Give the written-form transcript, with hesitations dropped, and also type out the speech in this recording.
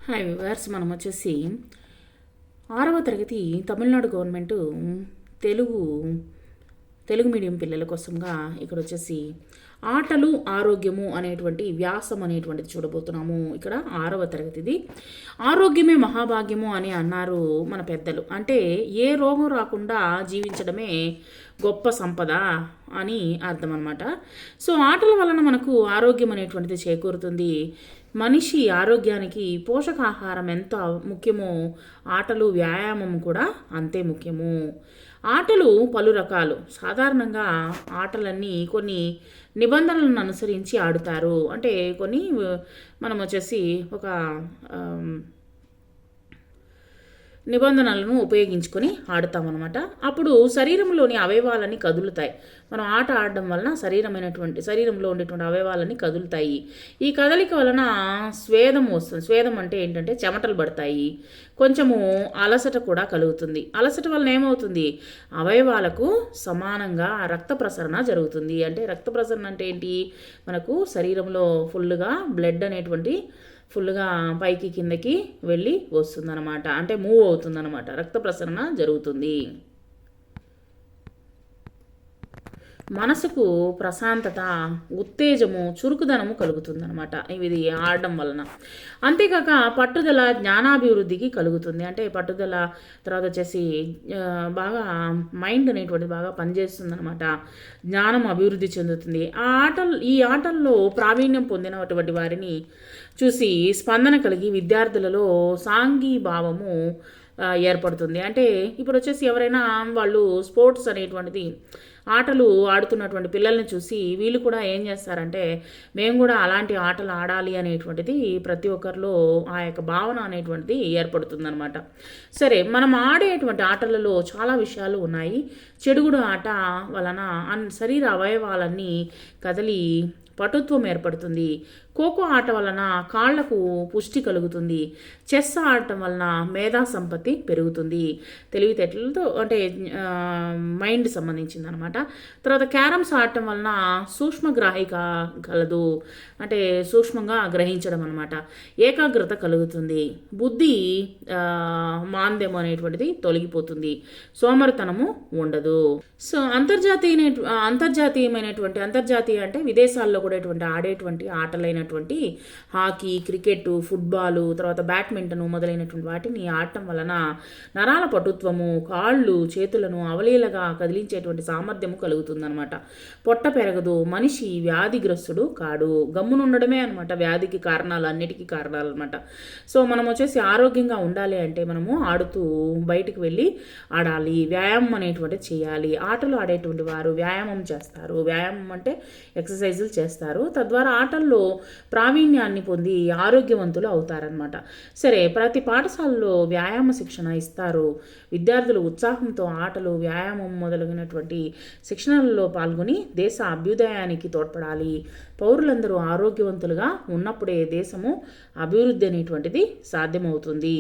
Hi viewers, మనం వచ్చేసి 6వ తరగతి తమిళనాడు గవర్నమెంట్ తెలుగు తెలుగు మీడియం పిల్లల కోసంగా ఇక్కడ వచ్చేసి ఆటలు ఆరోగ్యము అనేటువంటి వ్యాసం అనేటువంటిది చూడబోతున్నాము. ఇక్కడ 6వ తరగతిది. ఆరోగ్యమే మహాభాగ్యము అని అన్నారు మన పెద్దలు. అంటే ఏ రోగం రాకుండా జీవించడమే గొప్ప సంపద అని అర్థం అనమాట. సో ఆటల వలన మనకు ఆరోగ్యం అనేటువంటిది చేకూరుతుంది. మనిషి ఆరోగ్యానికి పోషకాహారం ఎంత ముఖ్యమో ఆటలు వ్యాయామం కూడా అంతే ముఖ్యము. ఆటలు పలు రకాలు. సాధారణంగా ఆటలన్నీ కొన్ని నిబంధనలను అనుసరించి ఆడుతారు. అంటే కొన్ని మనం వచ్చేసి ఒక నిబంధనలను ఉపయోగించుకొని ఆడతామన్నమాట. అప్పుడు శరీరంలోని అవయవాలన్నీ కదులుతాయి. మనం ఆట ఆడడం వలన శరీరంలో ఉండేటువంటి అవయవాలన్నీ కదులుతాయి. ఈ కదలిక వలన స్వేదం వస్తుంది. స్వేదం అంటే ఏంటంటే చెమటలు పడతాయి. కొంచెము అలసట కూడా కలుగుతుంది. అలసట వలన ఏమవుతుంది? అవయవాలకు సమానంగా రక్త ప్రసరణ జరుగుతుంది. అంటే రక్త ప్రసరణ అంటే ఏంటి? మనకు శరీరంలో ఫుల్గా బ్లడ్ అనేటువంటి ఫుల్గా పైకి కిందకి వెళ్ళి వస్తుందన్నమాట. అంటే మూవ్ అవుతుందన్నమాట. రక్త ప్రసరణ జరుగుతుంది. మనసుకు ప్రశాంతత, ఉత్తేజము, చురుకుదనము కలుగుతుందన్నమాట ఇది ఆడడం వలన. అంతేకాక పట్టుదల, జ్ఞానాభివృద్ధికి కలుగుతుంది. అంటే పట్టుదల, తర్వాత వచ్చేసి బాగా మైండ్ అనేటువంటిది బాగా పనిచేస్తుందన్నమాట. జ్ఞానం అభివృద్ధి చెందుతుంది. ఈ ఆటల్లో ప్రావీణ్యం పొందినటువంటి వారిని చూసి స్పందన కలిగి విద్యార్థులలో సాంఘీభావము ఏర్పడుతుంది. అంటే ఇప్పుడు వచ్చేసి ఎవరైనా వాళ్ళు స్పోర్ట్స్ అనేటువంటిది ఆటలు ఆడుతున్నటువంటి పిల్లల్ని చూసి వీళ్ళు కూడా ఏం చేస్తారంటే మేము కూడా అలాంటి ఆటలు ఆడాలి అనేటువంటిది ప్రతి ఒక్కరిలో ఆ యొక్క భావన అనేటువంటిది ఏర్పడుతుందన్నమాట. సరే, మనం ఆడేటువంటి ఆటలలో చాలా విషయాలు ఉన్నాయి. చెడుగుడు ఆట వలన శరీర అవయవాలన్నీ కదిలి పటుత్వం ఏర్పడుతుంది. ఖోఖో ఆట వలన కాళ్లకు పుష్టి కలుగుతుంది. చెస్ ఆడటం వలన మేధా సంపత్తి పెరుగుతుంది. తెలివితేటలతో అంటే మైండ్ సంబంధించింది అనమాట. తర్వాత క్యారమ్స్ ఆడటం వలన సూక్ష్మగ్రాహిక కలదు. అంటే సూక్ష్మంగా గ్రహించడం అనమాట. ఏకాగ్రత కలుగుతుంది. బుద్ధి మాంద్యం అనేటువంటిది తొలగిపోతుంది. సోమరితనము ఉండదు. సో అంతర్జాతీయ అంటే విదేశాల్లో కూడా ఆడేటువంటి ఆటలైనటువంటి హాకీ, క్రికెట్, ఫుట్బాలు, తర్వాత బ్యాడ్మింటన్ మొదలైనటువంటి వాటిని ఆడటం వలన నరాల పటుత్వము, కాళ్ళు చేతులను అవలీలగా కదిలించేటువంటి సామర్థ్యము కలుగుతుందనమాట. పొట్ట పెరగదు. మనిషి వ్యాధిగ్రస్తుడు కాడు. గమ్మునుండడమే అనమాట వ్యాధికి కారణాలు, అన్నిటికీ కారణాలు అనమాట. సో మనం వచ్చేసి ఆరోగ్యంగా ఉండాలి అంటే మనము ఆడుతూ బయటికి వెళ్ళి ఆడాలి. వ్యాయామం అనేటువంటిది చేయాలి. ఆటలు ఆడేటువంటి వారు వ్యాయామం చేస్తారు. వ్యాయామం అంటే ఎక్సర్సైజులు చేస్తారు. తద్వారా ఆటల్లో ప్రావీణ్యాన్ని పొంది ఆరోగ్యవంతులు అవుతారనమాట. సరే, ప్రతి పాఠశాలలో వ్యాయామ శిక్షణ ఇస్తారు. విద్యార్థులు ఉత్సాహంతో ఆటలు, వ్యాయామం మొదలైనటువంటి శిక్షణలలో పాల్గొని దేశ అభ్యుదయానికి తోడ్పడాలి. పౌరులందరూ ఆరోగ్యవంతులుగా ఉన్నప్పుడే దేశము అభివృద్ధి అనేటువంటిది సాధ్యమవుతుంది.